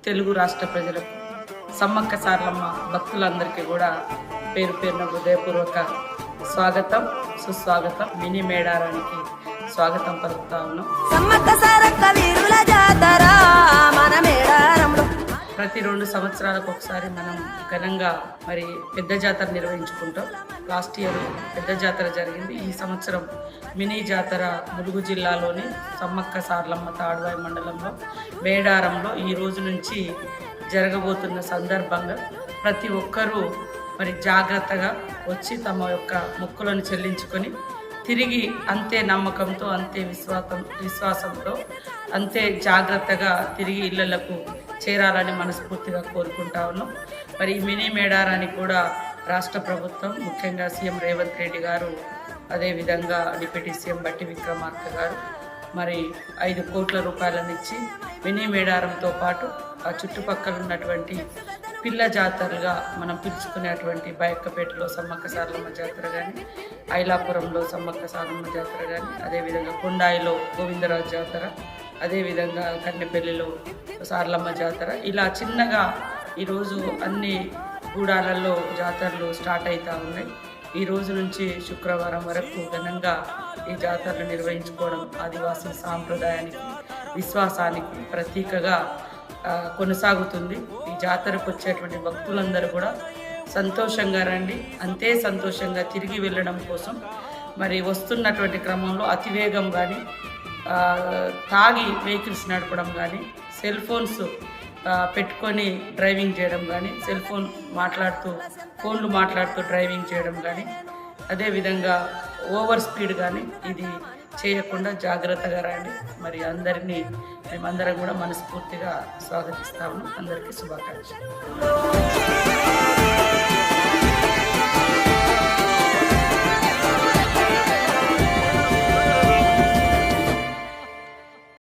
తెలుగు రాష్ట్ర ప్రజలకు, సమ్మక్క సారలమ్మ భక్తులందరికీ కూడా పేరు పేరున హృదయపూర్వక స్వాగతం, సుస్వాగతం. మినీ మేడారానికి స్వాగతం పలుకుతా ఉన్నాం. సమ్మక్క సారక్క వీరుల జాతర మన మేడారంలో ప్రతి 2 సంవత్సరాలకు ఒకసారి మనం ఘనంగా మరి పెద్ద జాతర నిర్వహించుకుంటాం. లాస్ట్ ఇయర్ పెద్ద జాతర జరిగింది. ఈ సంవత్సరం మినీ జాతర ములుగు జిల్లాలోని సమ్మక్క సారలమ్మ తాడ్వాయి మండలంలో మేడారంలో ఈ రోజు నుంచి జరగబోతున్న సందర్భంగా ప్రతి ఒక్కరూ మరి జాగ్రత్తగా వచ్చి తమ యొక్క మొక్కులను చెల్లించుకొని తిరిగి అంతే నమ్మకంతో, అంతే విశ్వాసంతో, అంతే జాగ్రత్తగా తిరిగి ఇళ్లకు చేరాలని మనస్ఫూర్తిగా కోరుకుంటా ఉన్నాం. మరి ఈ మినీ మేడారానికి కూడా రాష్ట్ర ప్రభుత్వం, ముఖ్యంగా సీఎం రేవంత్ రెడ్డి గారు, అదేవిధంగా డిప్యూటీ సీఎం బట్టి విక్రమార్క గారు మరి 5 కోట్ల రూపాయలను ఇచ్చి మినీ మేడారంతో పాటు ఆ చుట్టుపక్కల ఉన్నటువంటి పిల్ల జాతరలుగా మనం పిలుచుకునేటువంటి బయక్కపేటలో సమ్మక్క సారలమ్మ జాతర కానీ, ఐలాపురంలో సమ్మక్క సారలమ్మ జాతర కానీ, అదేవిధంగా కొండాయిలో గోవిందరాజు జాతర, అదేవిధంగా కన్నెపల్లిలో సారలమ్మ జాతర, ఇలా చిన్నగా ఈరోజు అన్ని గూడాలలో జాతరలు స్టార్ట్ అవుతూ ఉన్నాయి. ఈ రోజు నుంచి శుక్రవారం వరకు ఘనంగా ఈ జాతరలు నిర్వహించుకోవడం ఆదివాసీ సాంప్రదాయానికి, విశ్వాసానికి ప్రతీకగా కొనసాగుతుంది. ఈ జాతరకు వచ్చేటువంటి భక్తులందరూ కూడా సంతోషంగా రండి, అంతే సంతోషంగా తిరిగి వెళ్ళడం కోసం మరి వస్తున్నటువంటి క్రమంలో అతివేగం కానీ, తాగి వెహికల్స్ నడపడం కానీ, సెల్ ఫోన్స్ పెట్టుకొని డ్రైవింగ్ చేయడం కానీ, ఫోన్లు మాట్లాడుతూ డ్రైవింగ్ చేయడం కానీ, అదేవిధంగా ఓవర్ స్పీడ్ కానీ ఇది చేయకుండా జాగ్రత్తగా రండి. మరి అందరినీ మేమందరం కూడా మనస్ఫూర్తిగా స్వాగతిస్తాము. అందరికీ శుభాకాంక్షలు.